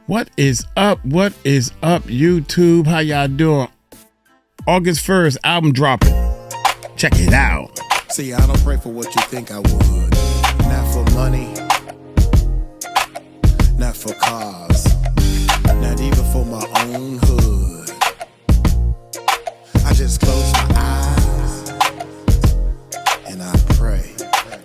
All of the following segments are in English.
What is up? What is up, YouTube? How y'all doing? August 1st, album dropping. Check it out. See, I don't pray for what you think I would. Not for money, not for cars, not even for my own hood. I just close my eyes and I pray.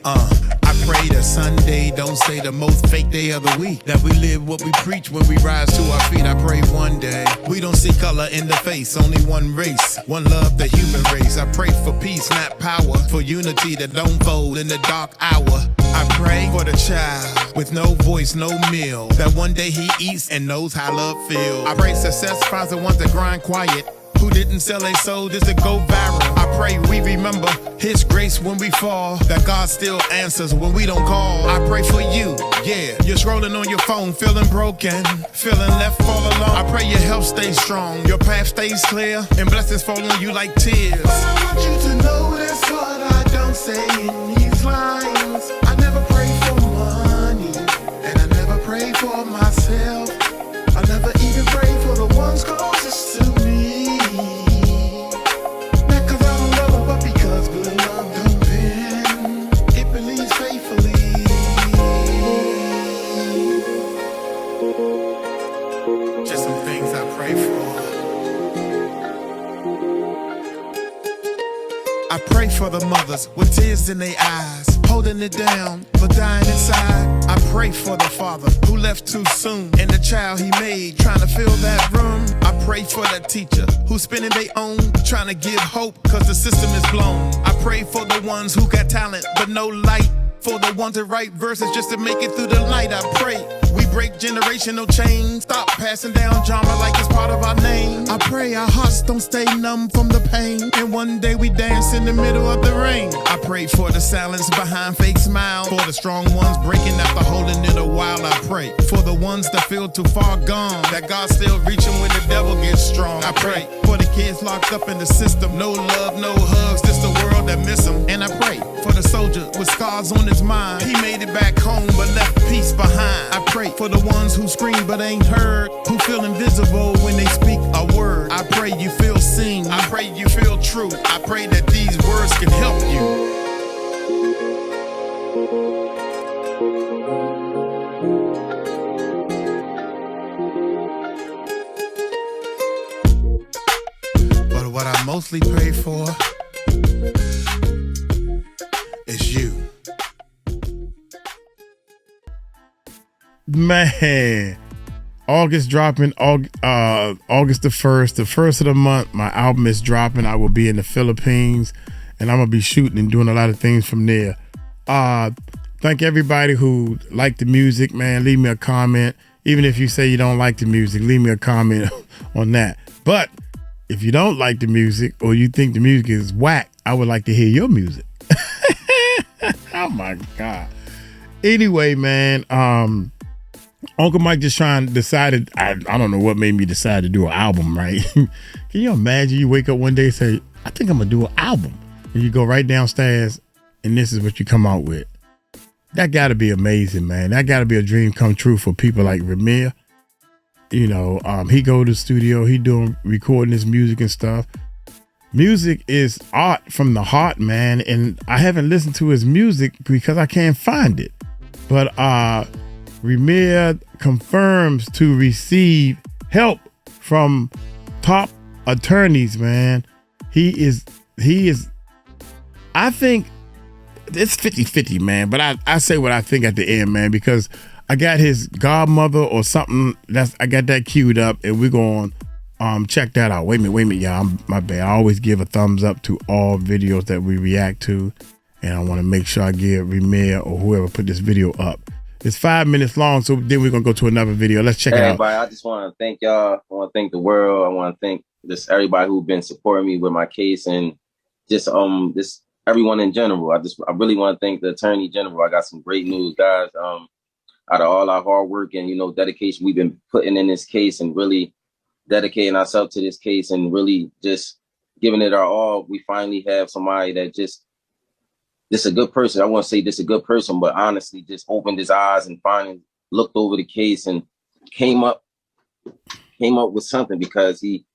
I pray that Sunday don't say the most fake day of the week. That we live what we preach when we rise to our feet. I pray one day we don't see color in the face. Only one race, one love, the human race. I pray for peace, not power. For unity that don't fold in the dark hour. I pray for the child with no voice, no meal. That one day he eats and knows how love feels. I pray success finds the ones that grind quiet. Who didn't sell a soul just to go viral. I pray we remember his grace when we fall. That God still answers when we don't call. I pray for you, yeah. You're scrolling on your phone, feeling broken, feeling left all alone. I pray your health stays strong, your path stays clear, and blessings fall on you like tears. But I want you to know that's what I don't say in these lines. I never pray for money, and I never pray for myself. I never even pray for the ones closest to me. I pray for the mothers with tears in their eyes, holding it down but dying inside. I pray for the father who left too soon and the child he made trying to fill that room. I pray for that teacher who's spinning their own, trying to give hope cause the system is blown. I pray for the ones who got talent but no light, for the ones that write verses just to make it through the night. I pray we break generational chains, stop passing down drama like it's part of our name. I pray our hearts don't stay numb from the pain, and one day we dance in the middle of the rain. I pray for the silence behind fake smiles, for the strong ones breaking after holding it a while. I pray for the ones that feel too far gone, that God's still reaching when the devil gets strong. I pray for the kids locked up in the system, no love, no hugs, just the world that miss them. And I pray for the soldier with scars on his mind, he made it back home but left peace behind. I pray for the ones who scream but ain't heard, who feel invisible when they speak a word. I pray you feel seen, I pray you feel true. I pray that these words can help you. But what I mostly pray for is you. Man, August dropping, August the 1st of the month, my album is dropping. I will be in the Philippines and I'm gonna be shooting and doing a lot of things from there. Thank everybody who liked the music, man. Leave me a comment. Even if you say you don't like the music, leave me a comment on that. But if you don't like the music or you think the music is whack, I would like to hear your music. Oh my God. Anyway, man, Uncle Mike just decided, I don't know what made me decide to do an album, right? Can you imagine you wake up one day and say, I think I'm going to do an album. And you go right downstairs and this is what you come out with. That got to be amazing, man. That got to be a dream come true for people like Ramir. You know, he go to the studio, he recording his music and stuff. Music is art from the heart, man. And I haven't listened to his music because I can't find it. But Rymir confirms to receive help from top attorneys, man. He is, I think it's 50-50, man. But I say what I think at the end, man, because I got his godmother or something. I got that queued up and we're going check that out. Wait a minute, y'all. My bad. I always give a thumbs up to all videos that we react to. And I want to make sure I give Rymir or whoever put this video up. It's 5 minutes long, so then we're gonna go to another video. Let's check it out. Everybody, I just want to thank y'all. I want to thank the world. I want to thank everybody who's been supporting me with my case, and just everyone in general. I really want to thank the Attorney General. I got some great news, guys. Out of all our hard work and dedication we've been putting in this case, and really dedicating ourselves to this case, and really just giving it our all, we finally have somebody that just a good person. I want to say a good person, but honestly just opened his eyes and finally looked over the case and came up came up with something because he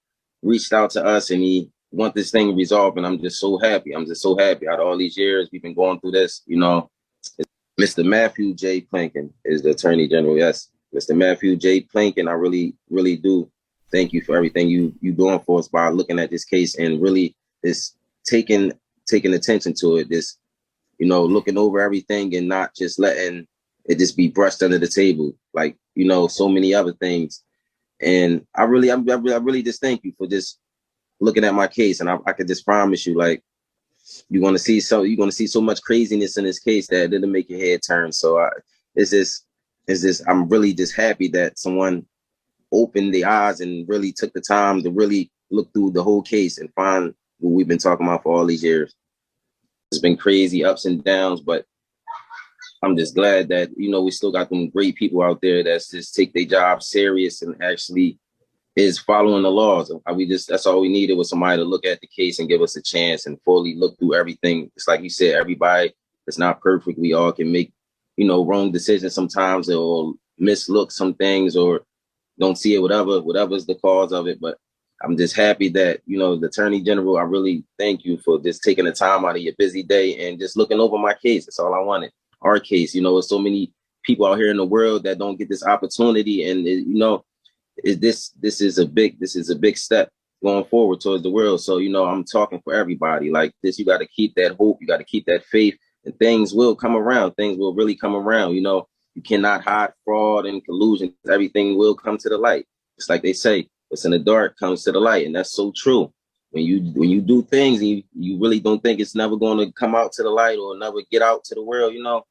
reached out to us and he want this thing resolved. And I'm just so happy. I'm just so happy. Out of all these years we've been going through this, you know, Mr. Matthew J. Plankin is the Attorney General. Yes, Mr. Matthew J. Plankin, I really, really do thank you for everything you doing for us by looking at this case and really this taking attention to it. This, you know, looking over everything and not just letting it just be brushed under the table, like, you know, so many other things. And I really just thank you for just looking at my case. And I could just promise you, like, you're gonna see so much craziness in this case that it'll make your head turn. So it's just I'm really just happy that someone opened the eyes and really took the time to really look through the whole case and find what we've been talking about for all these years. It's been crazy ups and downs, but I'm just glad that, you know, we still got them great people out there that's just take their job serious and actually is following the laws. That's all we needed, was somebody to look at the case and give us a chance and fully look through everything. It's like you said, everybody is not perfect. We all can make, you know, wrong decisions sometimes, or mislook some things, or don't see it, whatever's the cause of it. But I'm just happy that, you know, the Attorney General, I really thank you for just taking the time out of your busy day and just looking over my case. That's all I wanted. Our case, you know, there's so many people out here in the world that don't get this opportunity. And, you know, this is a big step going forward towards the world. So, you know, I'm talking for everybody like this. You got to keep that hope. You got to keep that faith, and things will come around. Things will really come around. You know, you cannot hide fraud and collusion. Everything will come to the light. It's like they say, what's in the dark comes to the light. And that's so true. When you do things and you really don't think it's never going to come out to the light or never get out to the world, you know,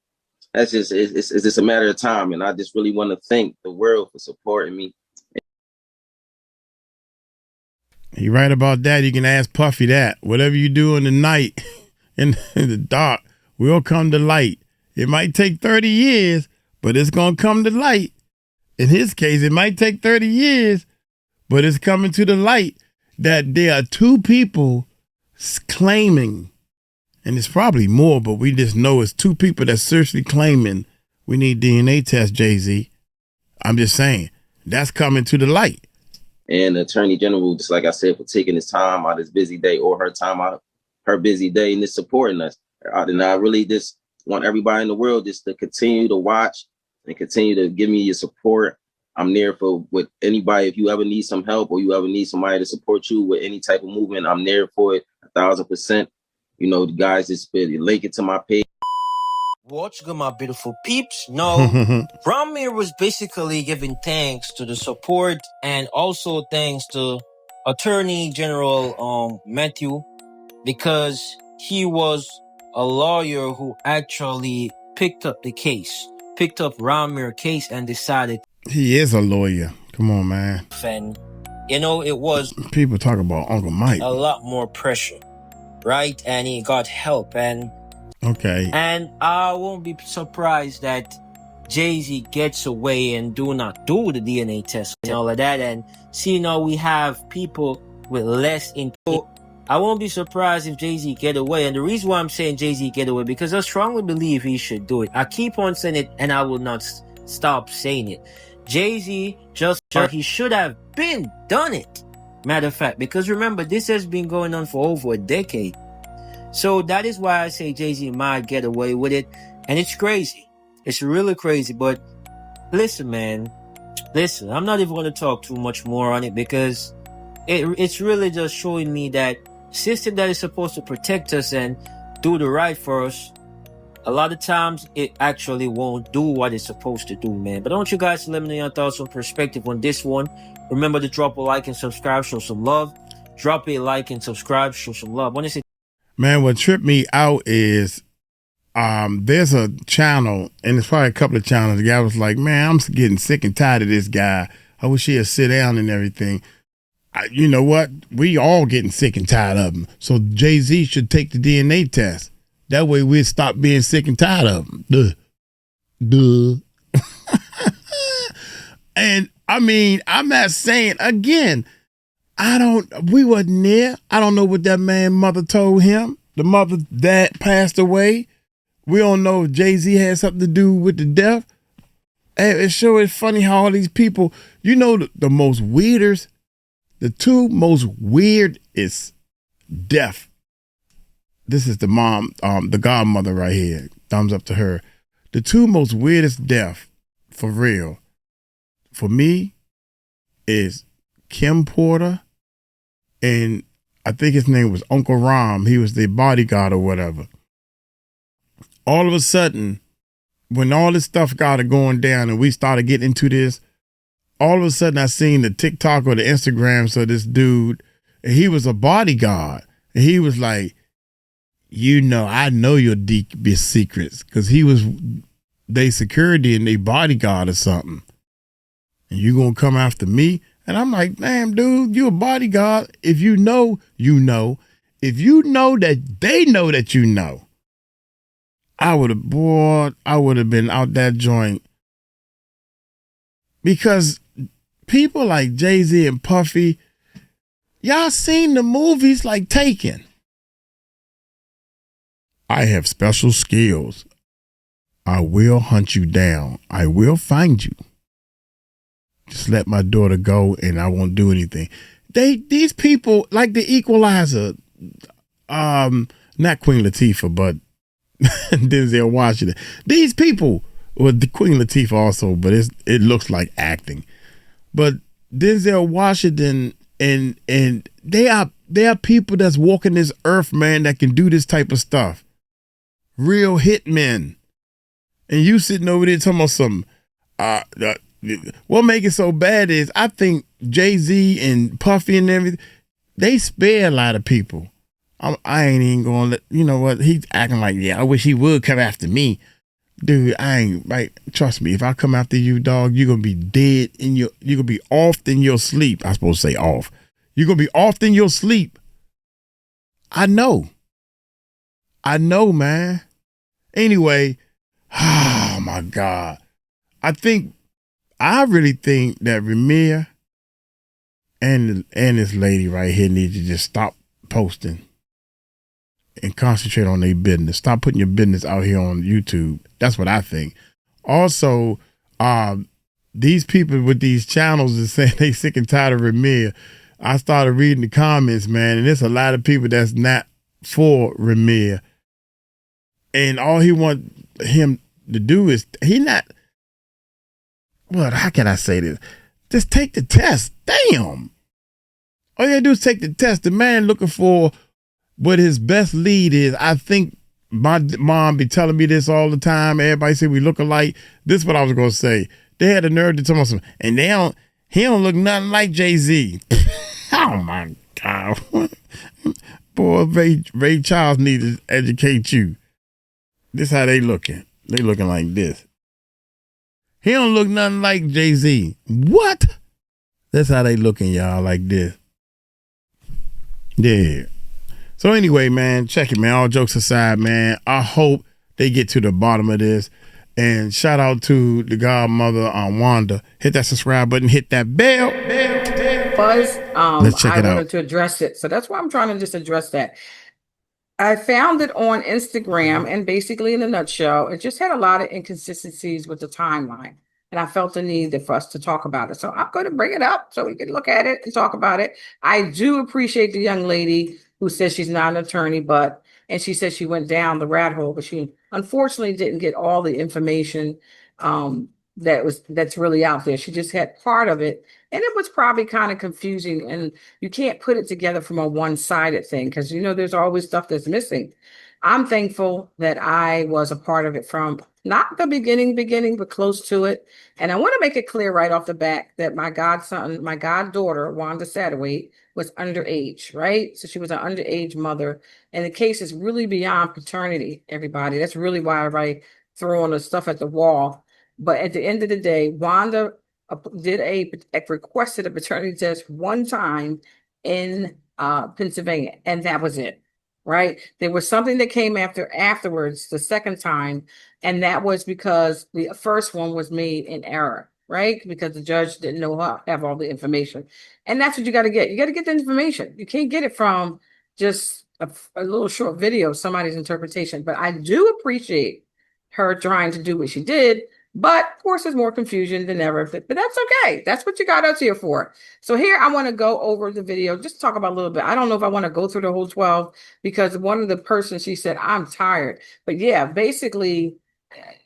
it's just a matter of time. And I just really want to thank the world for supporting me. You're right about that. You can ask Puffy that. Whatever you do in the night, in the dark, will come to light. It might take 30 years, but it's going to come to light. In his case, it might take 30 years, but it's coming to the light that there are two people claiming, and it's probably more, but we just know it's two people that's seriously claiming we need DNA test, Jay-Z. I'm just saying, that's coming to the light. And the Attorney General, just like I said, for taking his time out of his busy day, or her time out of her busy day, and just supporting us. And I really just want everybody in the world just to continue to watch and continue to give me your support. I'm there for with anybody. If you ever need some help or you ever need somebody to support you with any type of movement, I'm there for it 1,000%. You know, the guys just link it to my page. What's good, my beautiful peeps? No, Ramir was basically giving thanks to the support and also thanks to Attorney General Matthew, because he was a lawyer who actually picked up Ramir case and decided. He is a lawyer. Come on, man. And, you know, it was people talk about Uncle Mike. A lot more pressure, right? And he got help. And okay. And I won't be surprised that Jay-Z gets away and do not do the DNA test and all of that. And see, now we have people with less info. I won't be surprised if Jay-Z get away. And the reason why I'm saying Jay-Z get away, because I strongly believe he should do it. I keep on saying it and I will not stop saying it. Jay-Z he should have been done it. Matter of fact, because remember, this has been going on for over a decade. So that is why I say Jay-Z might get away with it. And it's crazy. It's really crazy. But listen, man. Listen, I'm not even going to talk too much more on it, because it's really just showing me that system that is supposed to protect us and do the right for us, a lot of times it actually won't do what it's supposed to do, man. But I want you guys to let me know your thoughts and perspective on this one. Remember to drop a like and subscribe, show some love. Drop a like and subscribe, show some love. I want to say, man, what tripped me out is there's a channel, and it's probably a couple of channels. The guy was like, man, I'm getting sick and tired of this guy. I wish he'd sit down and everything. You know what? We all getting sick and tired of him. So Jay-Z should take the DNA test. That way we'd stop being sick and tired of him. Duh. And I mean, I'm not saying, again, we wasn't there. I don't know what that man's mother told him. The mother that passed away. We don't know if Jay-Z had something to do with the death. And it sure is funny how all these people, you know, the most weirdest, the two most weird is death. This is the mom, the godmother right here. Thumbs up to her. The two most weirdest death, for real, for me, is Kim Porter, and I think his name was Uncle Ram. He was the bodyguard or whatever. All of a sudden, when all this stuff got going down and we started getting into this, all of a sudden I seen the TikTok or the Instagrams of this dude, and he was a bodyguard. And he was like, you know, I know your deepest secrets, because he was they security and they bodyguard or something. And you gonna come after me? And I'm like, damn, dude, you a bodyguard. If you know, you know. If you know that they know that you know, I would have been out that joint. Because people like Jay-Z and Puffy, y'all seen the movies like Taken. I have special skills. I will hunt you down. I will find you. Just let my daughter go and I won't do anything. These people, like the Equalizer, not Queen Latifah, but Denzel Washington. These people, well, the Queen Latifah also, but it looks like acting. But Denzel Washington and they are people that's walking this earth, man, that can do this type of stuff. Real hitmen. And you sitting over there talking about some what make it so bad is I think Jay-Z and Puffy and everything, they spare a lot of people. I ain't even gonna let, you know what, he's acting like, yeah, I wish he would come after me. Dude, I ain't, right, trust me, if I come after you, dog, you're gonna be dead you're gonna be off in your sleep. I'm supposed to say off. You're gonna be off in your sleep. I know, man. Anyway, oh my God. I really think that Ramir and this lady right here need to just stop posting and concentrate on their business. Stop putting your business out here on YouTube. That's what I think. Also, these people with these channels is saying they sick and tired of Ramir. I started reading the comments, man, and there's a lot of people that's not for Ramir. And all he want him to do is, how can I say this? Just take the test. Damn. All you gotta do is take the test. The man looking for what his best lead is. I think my mom be telling me this all the time. Everybody say we look alike. This is what I was gonna say. They had the nerve to tell me something, and he don't look nothing like Jay-Z. Oh my God. Boy, Ray Charles needs to educate you. This how they looking. They looking like this. He don't look nothing like Jay-Z. What? That's how they looking, y'all, like this. Yeah. So anyway, man, check it, man. All jokes aside, man, I hope they get to the bottom of this. And shout out to the godmother on Wanda. Hit that subscribe button. Hit that bell. Buzz, Let's check it I out. wanted to address it. So that's why I'm trying to just address that. I found it on Instagram, and basically in a nutshell, it just had a lot of inconsistencies with the timeline. And I felt the need for us to talk about it. So I'm going to bring it up so we can look at it and talk about it. I do appreciate the young lady who says she's not an attorney, and she said she went down the rat hole, but she unfortunately didn't get all the information that's really out there. She just had part of it. And it was probably kind of confusing, and you can't put it together from a one-sided thing because, there's always stuff that's missing. I'm thankful that I was a part of it from not the beginning, but close to it. And I want to make it clear right off the bat that my goddaughter, Wanda Satterwhite, was underage, right? So she was an underage mother. And the case is really beyond paternity, everybody. That's really why everybody threw on the stuff at the wall. But at the end of the day, Wanda requested a paternity test one time in Pennsylvania, and that was it, right? There was something that came afterwards, the second time, and that was because the first one was made in error, right? Because the judge didn't have all the information, and that's what you got to get. You got to get the information. You can't get it from just a little short video of somebody's interpretation. But I do appreciate her trying to do what she did. But of course, there's more confusion than ever. But that's okay. That's what you got us here for. So here I want to go over the video, just talk about a little bit. I don't know if I want to go through the whole 12 because one of the persons, she said, I'm tired. But yeah, basically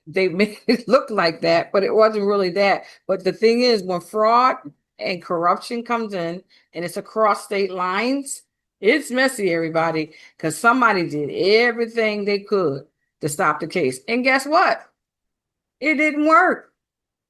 they made it look like that, but it wasn't really that. But the thing is, when fraud and corruption comes in and it's across state lines, it's messy, everybody, because somebody did everything they could to stop the case. And guess what? It didn't work.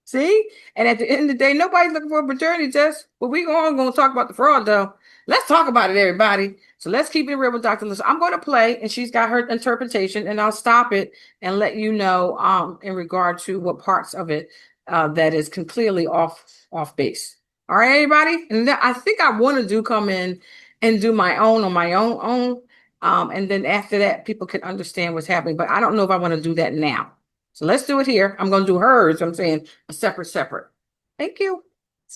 See? And at the end of the day, nobody's looking for a paternity test. But we're going to talk about the fraud, though. Let's talk about it, everybody. So let's keep it real with Dr. Lisa. I'm going to play, and she's got her interpretation, and I'll stop it and let you know in regard to what parts of it that is clearly off base. All right, everybody? And I think I want to come in and do my own on my own. And then after that, people can understand what's happening. But I don't know if I want to do that now. So let's do it here. I'm going to do hers. I'm saying a separate. Thank you.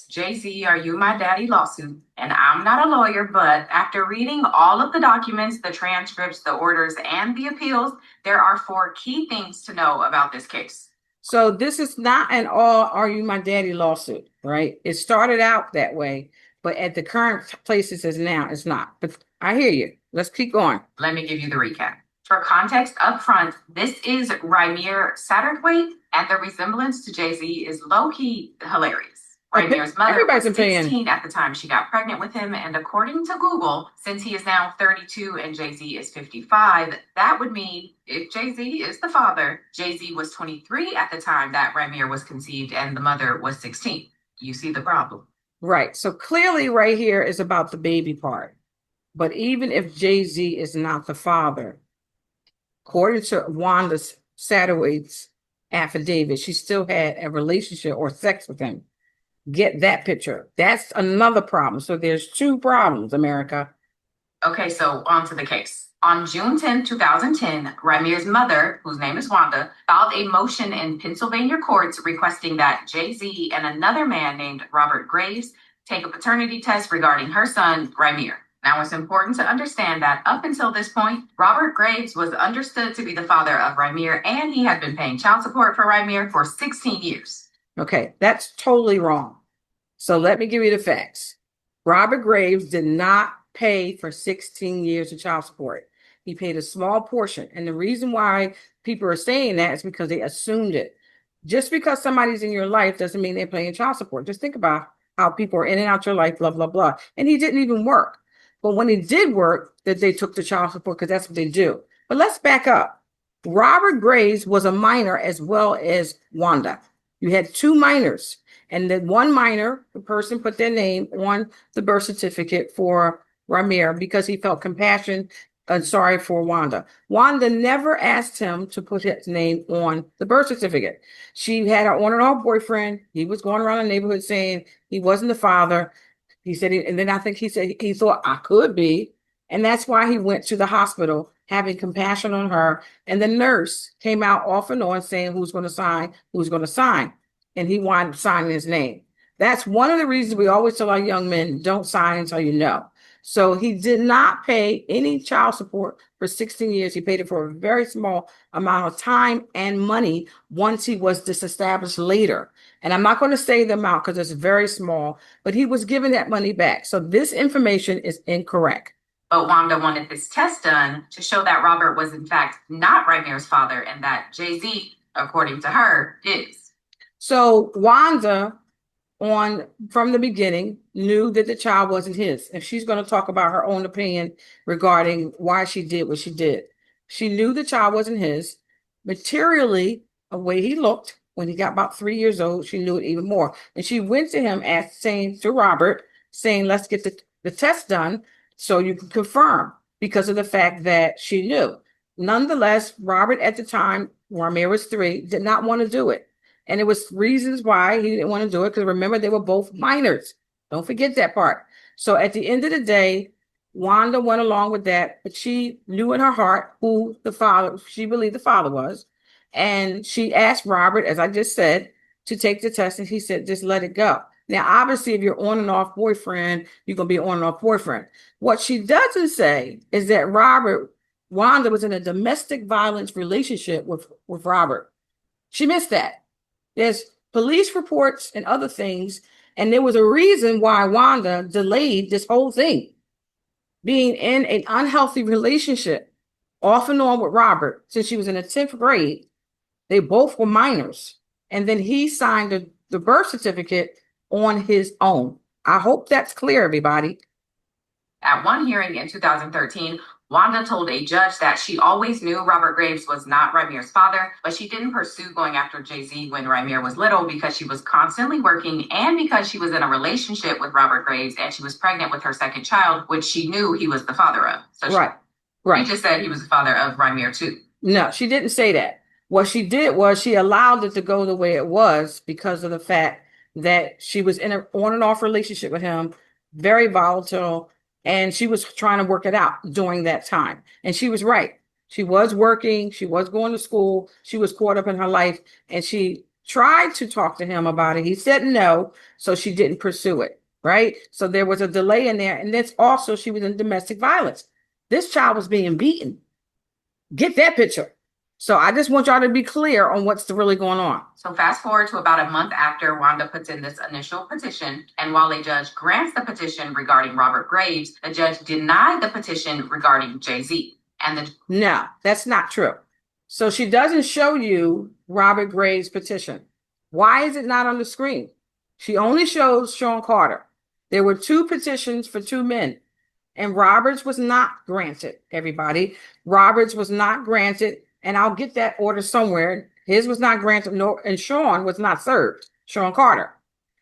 Jay-Z, Are You My Daddy lawsuit. And I'm not a lawyer, but after reading all of the documents, the transcripts, the orders, and the appeals, there are 4 key things to know about this case. So this is not an all Are You My Daddy lawsuit, right? It started out that way, but at the current place it says now, it's not. But I hear you. Let's keep going. Let me give you the recap. For context up front, this is Rymir Satterthwaite, and the resemblance to Jay-Z is low-key hilarious. Rymir's mother was 16 at the time she got pregnant with him, and according to Google, since he is now 32 and Jay-Z is 55, that would mean if Jay-Z is the father, Jay-Z was 23 at the time that Rymir was conceived, and the mother was 16. You see the problem. Right. So clearly right here is about the baby part. But even if Jay-Z is not the father, according to Wanda Satterthwaite's affidavit, she still had a relationship or sex with him. Get that picture. That's another problem. So there's 2 problems, America. Okay, so on to the case. On June 10, 2010, Rymir's mother, whose name is Wanda, filed a motion in Pennsylvania courts requesting that Jay-Z and another man named Robert Graves take a paternity test regarding her son, Rymir. Now, it's important to understand that up until this point, Robert Graves was understood to be the father of Rymir, and he had been paying child support for Rymir for 16 years. Okay, that's totally wrong. So let me give you the facts. Robert Graves did not pay for 16 years of child support. He paid a small portion. And the reason why people are saying that is because they assumed it. Just because somebody's in your life doesn't mean they're paying child support. Just think about how people are in and out your life, blah, blah, blah. And he didn't even work. But when he did work, that they took the child support because that's what they do. But let's back up. Robert Graves was a minor as well as Wanda. You had 2 minors. And the one minor, the person put their name on the birth certificate for Ramir because he felt compassion and sorry for Wanda. Wanda never asked him to put his name on the birth certificate. She had an on and off boyfriend. He was going around the neighborhood saying he wasn't the father. He said, and then I think he said he thought I could be. And that's why he went to the hospital having compassion on her. And the nurse came out off and on saying who's going to sign. And he wound up signing his name. That's one of the reasons we always tell our young men, don't sign until you know. So he did not pay any child support for 16 years. He paid it for a very small amount of time and money once he was disestablished later. And I'm not going to say the amount because it's very small, but he was given that money back. So this information is incorrect. But Wanda wanted this test done to show that Robert was in fact not Rymir's father and that Jay-Z, according to her, is. So Wanda, from the beginning, knew that the child wasn't his. And she's going to talk about her own opinion regarding why she did what she did. She knew the child wasn't his. Materially, the way he looked when he got about 3 years old, she knew it even more. And she went to him saying, let's get the test done so you can confirm, because of the fact that she knew. Nonetheless, Robert at the time, Ramir was 3, did not want to do it. And it was reasons why he didn't want to do it, because remember, they were both minors. Don't forget that part. So at the end of the day, Wanda went along with that, but she knew in her heart who she believed the father was. And she asked Robert, as I just said, to take the test, and he said, just let it go. Now, obviously, if you're on and off boyfriend, you're going to be on and off boyfriend. What she doesn't say is that Wanda was in a domestic violence relationship with Robert. She missed that. There's police reports and other things. And there was a reason why Wanda delayed this whole thing. Being in an unhealthy relationship, off and on with Robert, since she was in the 10th grade. They both were minors. And then he signed the birth certificate on his own. I hope that's clear, everybody. At one hearing in 2013, Wanda told a judge that she always knew Robert Graves was not Rymir's father, but she didn't pursue going after Jay-Z when Rymir was little because she was constantly working and because she was in a relationship with Robert Graves and she was pregnant with her second child, which she knew he was the father of. So right. She just said he was the father of Rymir too. No, she didn't say that. What she did was she allowed it to go the way it was because of the fact that she was in an on and off relationship with him, very volatile, and she was trying to work it out during that time. And she was right. She was working. She was going to school. She was caught up in her life, and she tried to talk to him about it. He said no, so she didn't pursue it, right? So there was a delay in there. And that's also, she was in domestic violence. This child was being beaten. Get that picture. So I just want y'all to be clear on what's really going on. So fast forward to about a month after Wanda puts in this initial petition, and while a judge grants the petition regarding Robert Graves, the judge denied the petition regarding Jay-Z. No, that's not true. So she doesn't show you Robert Graves' petition. Why is it not on the screen? She only shows Sean Carter. There were 2 petitions for 2 men, and Roberts was not granted, everybody. Roberts was not granted. And I'll get that order somewhere. His was not granted, and Sean was not served, Sean Carter.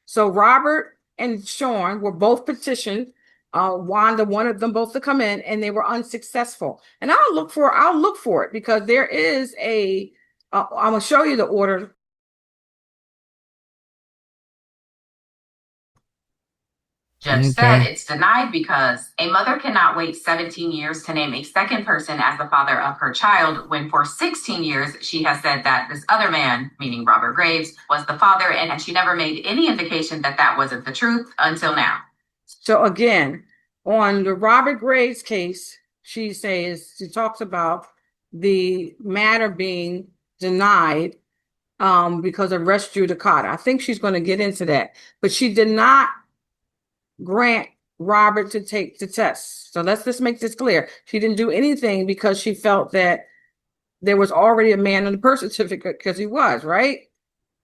So Robert and Sean were both petitioned. Wanda wanted them both to come in, and they were unsuccessful. And I'll look for it because there is I'm gonna show you the order. Judge said it's denied because a mother cannot wait 17 years to name a second person as the father of her child when for 16 years she has said that this other man, meaning Robert Graves, was the father, and she never made any indication that that wasn't the truth until now. So again, on the Robert Graves case, she talks about the matter being denied because of res judicata. I think she's going to get into that, but she did not grant Robert to take the test. So let's just make this clear. She didn't do anything because she felt that there was already a man on the birth certificate because he was, right?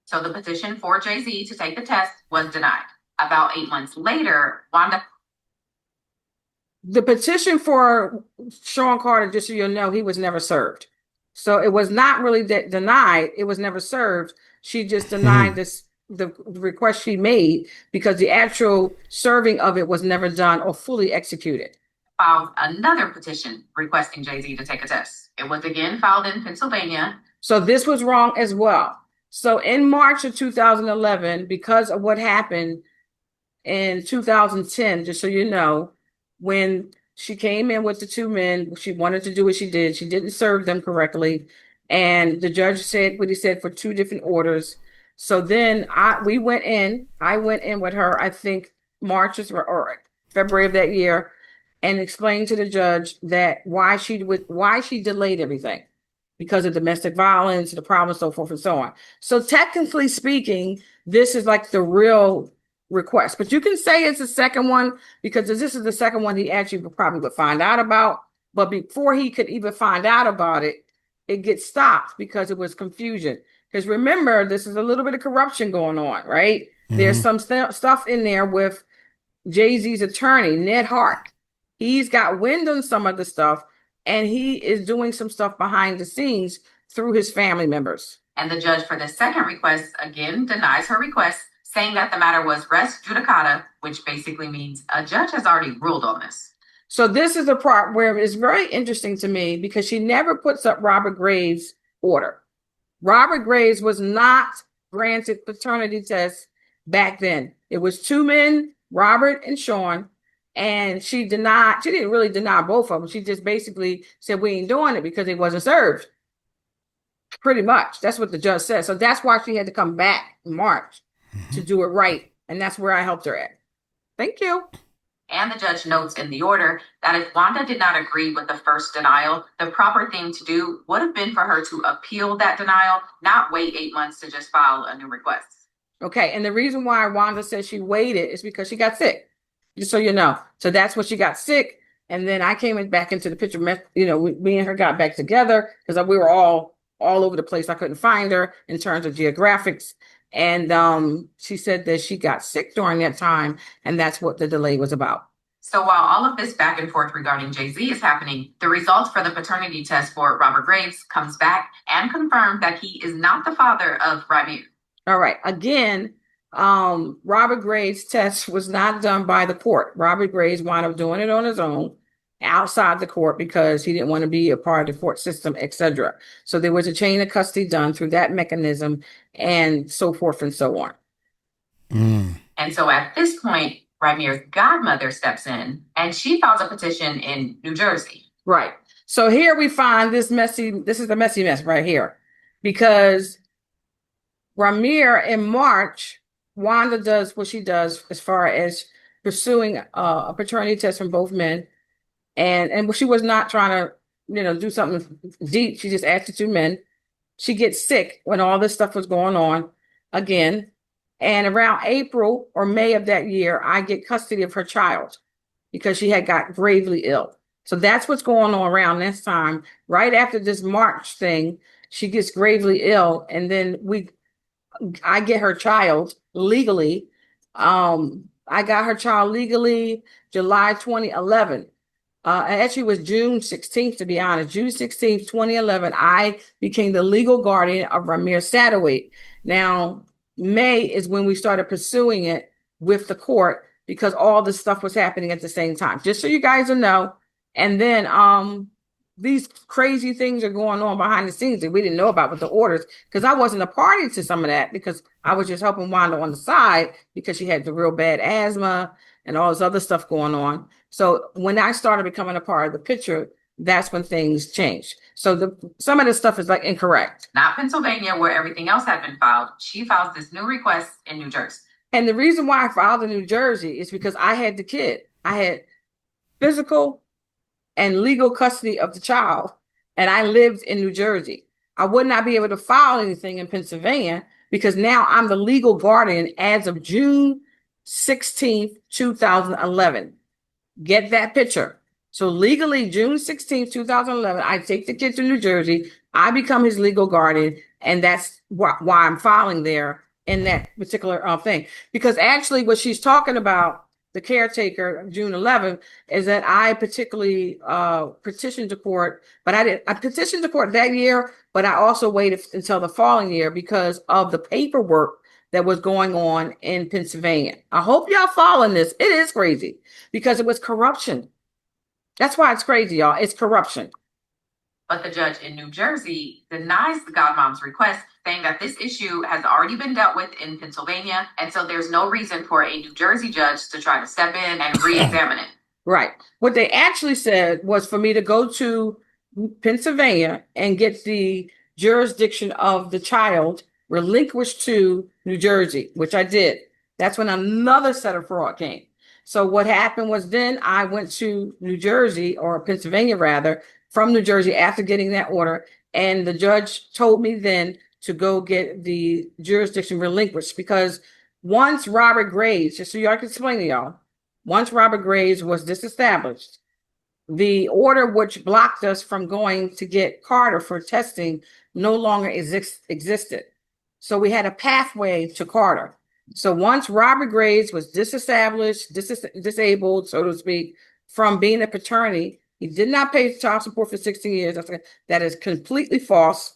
So the petition for Jay-Z to take the test was denied. About 8 months later, the petition for Sean Carter, just so you'll know, he was never served. So it was not really denied. It was never served. She just denied the request she made because the actual serving of it was never done or fully executed. Filed another petition requesting Jay-Z to take a test. It was again filed in Pennsylvania. So this was wrong as well. So in March of 2011, because of what happened in 2010, just so you know, when she came in with the 2 men, she wanted to do what she did. She didn't serve them correctly. And the judge said what he said for 2 different orders. So then I went in with her, I think March or February of that year, and explained to the judge that why she delayed everything because of domestic violence, the problem, so forth and so on. So technically speaking, this is like the real request, but you can say it's the second one because this is the second one he actually probably would find out about. But before he could even find out about it, it gets stopped because it was confusion. Because remember, this is a little bit of corruption going on, right? Mm-hmm. There's some stuff in there with Jay-Z's attorney, Ned Hart. He's got wind on some of the stuff, and he is doing some stuff behind the scenes through his family members. And the judge for the second request again denies her request, saying that the matter was res judicata, which basically means a judge has already ruled on this. So this is the part where it's very interesting to me because she never puts up Robert Graves' order. Robert Graves was not granted paternity test back then. It was 2 men, Robert and Sean, and she didn't really deny both of them. She just basically said, we ain't doing it because it wasn't served. Pretty much. That's what the judge said. So that's why she had to come back in March to do it right. And that's where I helped her at. Thank you. And the judge notes in the order that if Wanda did not agree with the first denial, the proper thing to do would have been for her to appeal that denial, not wait 8 months to just file a new request. Okay, and the reason why Wanda says she waited is because she got sick, just so you know. So that's when she got sick, and then I came back into the picture. Me and her got back together because we were all over the place. I couldn't find her in terms of geographics, and she said that she got sick during that time, and that's what the delay was about. So while all of this back and forth regarding Jay-Z is happening, the results for the paternity test for Robert Graves comes back and confirmed that he is not the father of Rymir. All right. Again, Robert Graves' test was not done by the court. Robert Graves wound up doing it on his own outside the court because he didn't want to be a part of the court system, etc. So there was a chain of custody done through that mechanism and so forth and so on. And so at this point, Rymir's godmother steps in and she files a petition in New Jersey. Right. So here we find this is the messy mess right here, because Ramir in March, Wanda does what she does as far as pursuing a paternity test from both men. And she was not trying to, do something deep. She just asked the two men. She gets sick when all this stuff was going on again. And around April or May of that year, I get custody of her child because she had got gravely ill. So that's what's going on around this time. Right after this March thing, she gets gravely ill. And then I get her child legally. I got her child legally July 2011. Actually, it was June 16th, to be honest. June 16th, 2011, I became the legal guardian of Ramir Satterthwaite. Now, May is when we started pursuing it with the court because all this stuff was happening at the same time. Just so you guys will know. And then these crazy things are going on behind the scenes that we didn't know about with the orders, because I wasn't a party to some of that because I was just helping Wanda on the side because she had the real bad asthma and all this other stuff going on. So when I started becoming a part of the picture, that's when things changed. So some of this stuff is like incorrect. Not Pennsylvania, where everything else had been filed. She files this new request in New Jersey. And the reason why I filed in New Jersey is because I had the kid. I had physical and legal custody of the child, and I lived in New Jersey. I would not be able to file anything in Pennsylvania because now I'm the legal guardian as of June 16th, 2011. Get that picture. So legally, June 16th, 2011, I take the kid to New Jersey. I become his legal guardian, and that's why I'm filing there in that particular thing. Because actually what she's talking about, the caretaker, June 11th, is that I particularly petitioned the court, but I petitioned the court that year, but I also waited until the following year because of the paperwork that was going on in Pennsylvania. I hope y'all following this. It is crazy because it was corruption. That's why it's crazy, y'all. It's corruption. But the judge in New Jersey denies the godmom's request, saying that this issue has already been dealt with in Pennsylvania, and so there's no reason for a New Jersey judge to try to step in and re-examine it. Right. What they actually said was for me to go to Pennsylvania and get the jurisdiction of the child relinquished to New Jersey, which I did. That's when another set of fraud came. So what happened was then I went to New Jersey, or Pennsylvania rather, from New Jersey after getting that order. And the judge told me then to go get the jurisdiction relinquished because once Robert Graves, just so y'all can explain to y'all, once Robert Graves was disestablished, the order which blocked us from going to get Carter for testing no longer existed. So we had a pathway to Carter. So once Robert Graves was disestablished, disabled, so to speak, from being a paternity, he did not pay child support for 16 years. That is completely false.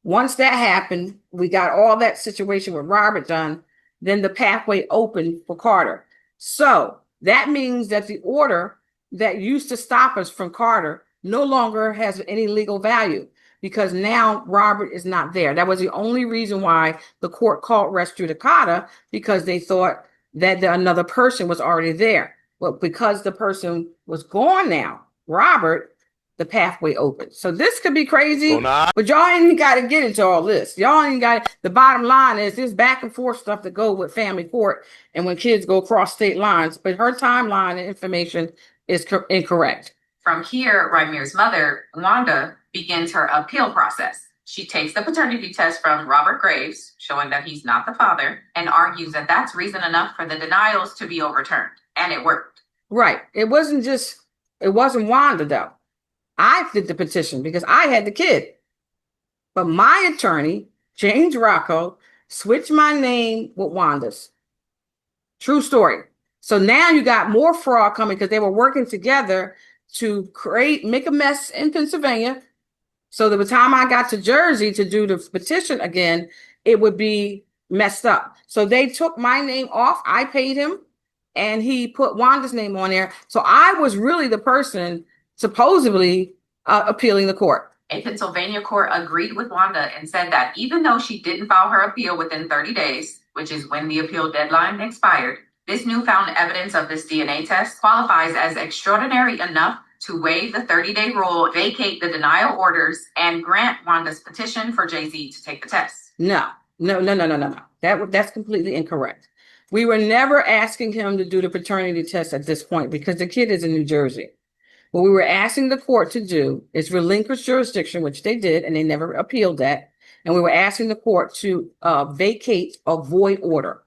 Once that happened, we got all that situation with Robert done, then the pathway opened for Carter. So that means that the order that used to stop us from Carter no longer has any legal value because now Robert is not there. That was the only reason why the court called res judicata, because they thought that another person was already there. But because the person was gone now, Robert, the pathway open. So this could be crazy, but y'all ain't got to get into all this. Y'all ain't got the bottom line is this back and forth stuff that go with family court and when kids go across state lines, but her timeline and information is incorrect. From here, Rymir's mother, Wanda, begins her appeal process. She takes the paternity test from Robert Graves, showing that he's not the father, and argues that that's reason enough for the denials to be overturned. And it worked. Right. It wasn't Wanda, though. I did the petition because I had the kid. But my attorney, James Rocco, switched my name with Wanda's. True story. So now you got more fraud coming because they were working together to make a mess in Pennsylvania. So by the time I got to Jersey to do the petition again, it would be messed up. So they took my name off. I paid him and he put Wanda's name on there. So I was really the person supposedly appealing the court. A Pennsylvania court agreed with Wanda and said that even though she didn't file her appeal within 30 days, which is when the appeal deadline expired, this newfound evidence of this DNA test qualifies as extraordinary enough to waive the 30-day rule, vacate the denial orders, and grant Wanda's petition for Jay-Z to take the test. No. That's completely incorrect. We were never asking him to do the paternity test at this point because the kid is in New Jersey. What we were asking the court to do is relinquish jurisdiction, which they did, and they never appealed that. And we were asking the court to vacate a void order.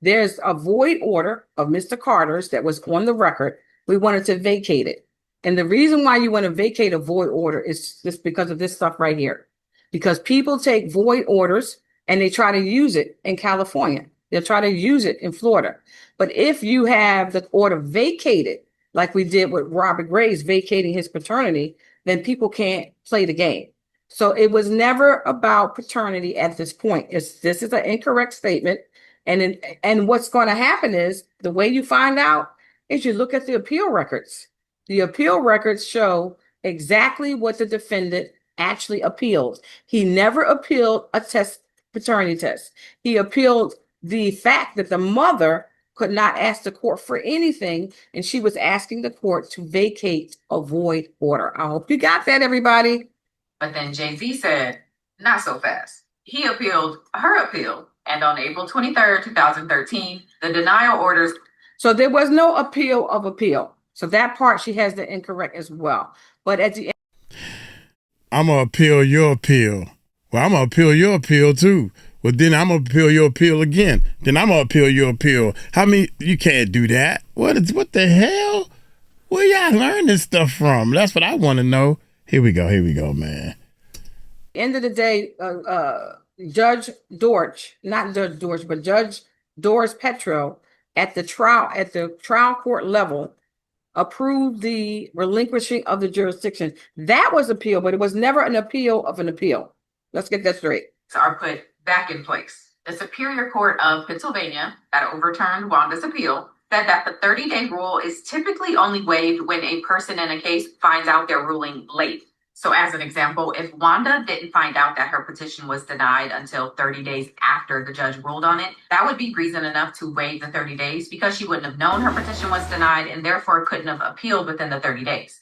There's a void order of Mr. Carter's that was on the record. We wanted to vacate it. And the reason why you want to vacate a void order is just because of this stuff right here. Because people take void orders and they try to use it in California. They'll try to use it in Florida. But if you have the order vacated, like we did with Robert Graves vacating his paternity, then people can't play the game. So it was never about paternity at this point. This is an incorrect statement. And what's going to happen is the way you find out is you look at the appeal records. The appeal records show exactly what the defendant actually appealed. He never appealed a paternity test. He appealed the fact that the mother could not ask the court for anything, and she was asking the court to vacate a void order. I hope you got that, everybody. But then Jay-Z said, not so fast. He appealed her appeal, and on April 23rd, 2013, the denial orders. So there was no appeal of appeal. So that part, she has the incorrect as well. But at the end, I'm going to appeal your appeal. Well, I'm going to appeal your appeal too. Well, then I'm going to appeal your appeal again. Then I'm going to appeal your appeal. You can't do that. What the hell? Where y'all learn this stuff from? That's what I want to know. Here we go, man. End of the day, Judge Dorch, not Judge Dorch, but Judge Doris Petro at the trial court level approved the relinquishing of the jurisdiction. That was appeal, but it was never an appeal of an appeal. Let's get that straight. Are put back in place. The Superior Court of Pennsylvania that overturned Wanda's appeal said that the 30-day rule is typically only waived when a person in a case finds out their ruling late. So as an example, if Wanda didn't find out that her petition was denied until 30 days after the judge ruled on it, that would be reason enough to waive the 30 days because she wouldn't have known her petition was denied and therefore couldn't have appealed within the 30 days.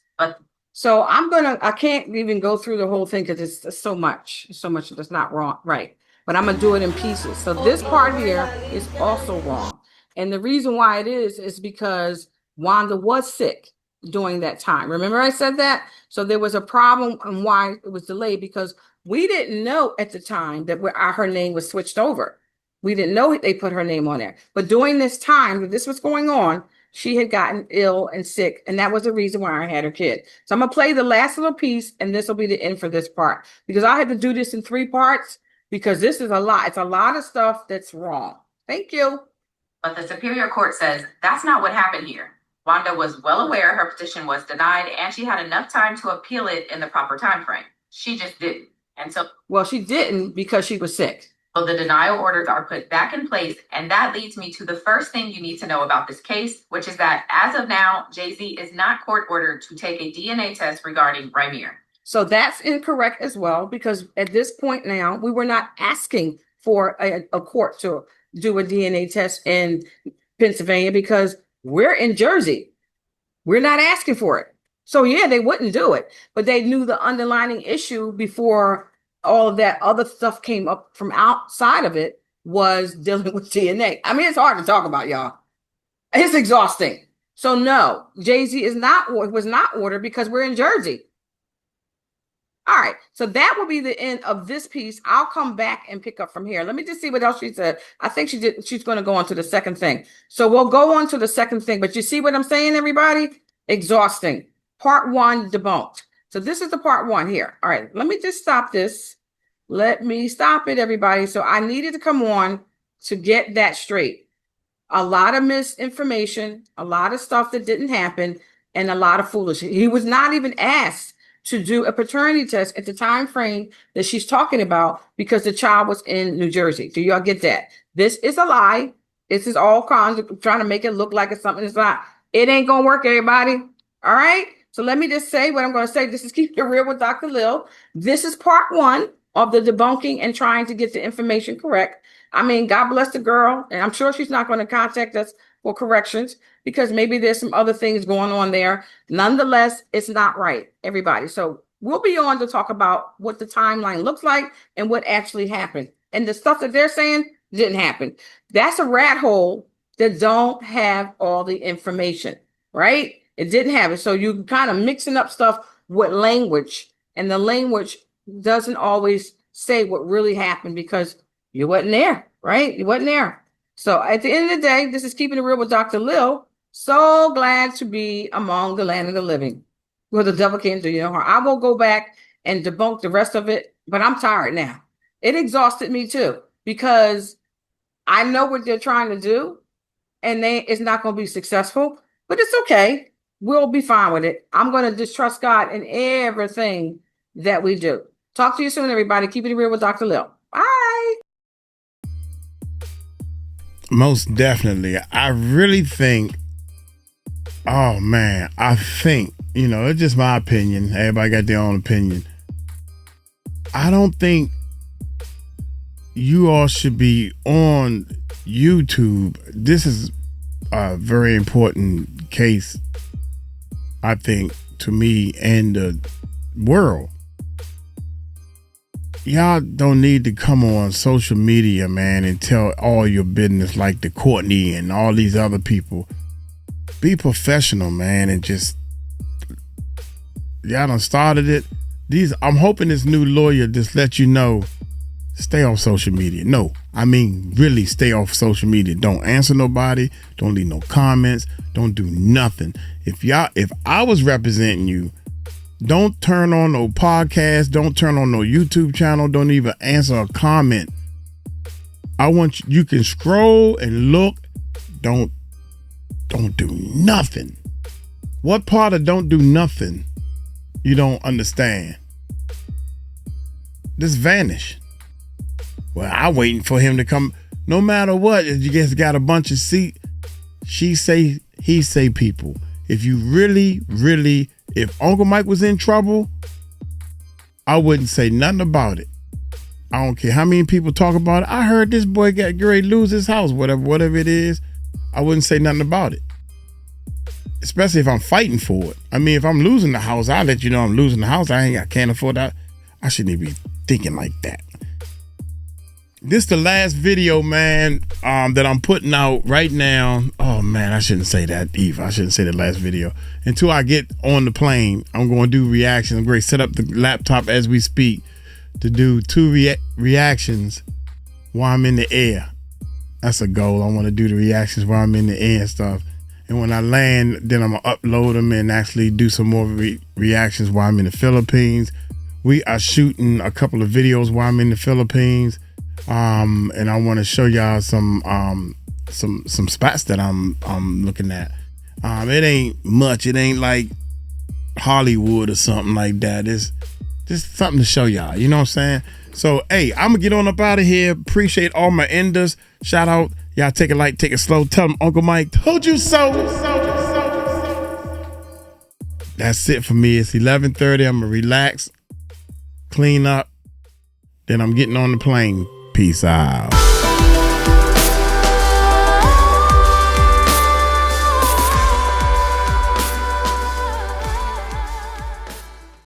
So I can't even go through the whole thing because it's so much that's not wrong, right? But I'm going to do it in pieces. So this part here is also wrong. And the reason why it is because Wanda was sick during that time. Remember I said that? So there was a problem and why it was delayed because we didn't know at the time that her name was switched over. We didn't know they put her name on there. But during this time that this was going on, she had gotten ill and sick, and that was the reason why I had her kid. So I'm going to play the last little piece, and this will be the end for this part. Because I had to do this in 3 parts, because this is a lot. It's a lot of stuff that's wrong. Thank you. But the Superior Court says that's not what happened here. Wanda was well aware her petition was denied, and she had enough time to appeal it in the proper time frame. She just didn't. Well, she didn't because she was sick. So the denial orders are put back in place, and that leads me to the first thing you need to know about this case, which is that as of now, Jay-Z is not court ordered to take a DNA test regarding Rymir. So that's incorrect as well, because at this point now, we were not asking for a court to do a DNA test in Pennsylvania because we're in Jersey. We're not asking for it. So yeah, they wouldn't do it, but they knew the underlying issue before all of that other stuff came up from outside of it was dealing with DNA. I mean, it's hard to talk about, y'all. It's exhausting. So no, Jay-Z was not ordered because we're in Jersey. All right, so that will be the end of this piece. I'll come back and pick up from here. Let me just see what else she said. I think she's going to go on to the second thing. So we'll go on to the second thing, but you see what I'm saying, everybody? Exhausting. Part 1 debunked. So this is the part 1 here. All right, let me just stop this. Let me stop it, everybody. So I needed to come on to get that straight. A lot of misinformation, a lot of stuff that didn't happen, and a lot of foolishness. He was not even asked to do a paternity test at the time frame that she's talking about because the child was in New Jersey. Do y'all get that? This is a lie. This is all kinds of trying to make it look like it's something it's not. It ain't gonna work, everybody. All right. So let me just say what I'm going to say. This is Keep It Real with Dr. Lil. This is part 1 of the debunking and trying to get the information correct. I mean, God bless the girl. And I'm sure she's not going to contact us for corrections because maybe there's some other things going on there. Nonetheless, it's not right, everybody. So we'll be on to talk about what the timeline looks like and what actually happened. And the stuff that they're saying didn't happen. That's a rat hole that don't have all the information, right? It didn't have it. So you kind of mixing up stuff with language, and the language doesn't always say what really happened because you wasn't there, right? You wasn't there. So at the end of the day, this is Keeping It Real with Dr. Lil. So glad to be among the land of the living. Well, the devil can't do you no harm. I will go back and debunk the rest of it, but I'm tired now. It exhausted me too because I know what they're trying to do, and it's not going to be successful, but it's okay. We'll be fine with it. I'm going to just trust God in everything that we do. Talk to you soon, everybody. Keep it real with Dr. Lil. Bye. Most definitely. I really think, I think, it's just my opinion. Everybody got their own opinion. I don't think you all should be on YouTube. This is a very important case, I think, to me and the world. Y'all don't need to come on social media, man, and tell all your business like the Courtney and all these other people. Be professional, man, and just, y'all done started it. I'm hoping this new lawyer just let you know, stay off social media. No, I mean, really stay off social media. Don't answer nobody. Don't leave no comments. Don't do nothing. If I was representing you, don't turn on no podcast. Don't turn on no YouTube channel. Don't even answer a comment. You can scroll and look. Don't do nothing. What part of don't do nothing you don't understand? Just vanish. Well, I'm waiting for him to come. No matter what, you guys got a bunch of she say, he say people. If you really, if Uncle Mike was in trouble, I wouldn't say nothing about it. I don't care how many people talk about it. I heard this boy got ready to lose his house, whatever it is. I wouldn't say nothing about it. Especially if I'm fighting for it. I mean, if I'm losing the house, I'll let you know I'm losing the house. I can't afford that. I shouldn't even be thinking like that. This the last video, man, that I'm putting out right now. Oh, man, I shouldn't say that either. I shouldn't say the last video. Until I get on the plane, I'm going to do reactions. I'm going to set up the laptop as we speak to do 2 reactions while I'm in the air. That's a goal. I want to do the reactions while I'm in the air and stuff. And when I land, then I'm going to upload them and actually do some more reactions while I'm in the Philippines. We are shooting a couple of videos while I'm in the Philippines. And I want to show y'all some spots that I'm looking at. It ain't much. It ain't like Hollywood or something like that. It's just something to show y'all. You know what I'm saying? So, hey, I'm gonna get on up out of here. Appreciate all my enders. Shout out. Y'all take it light, take it slow. Tell them Uncle Mike told you so. That's it for me. It's 11:30. I'm gonna relax, clean up. Then I'm getting on the plane. Peace out.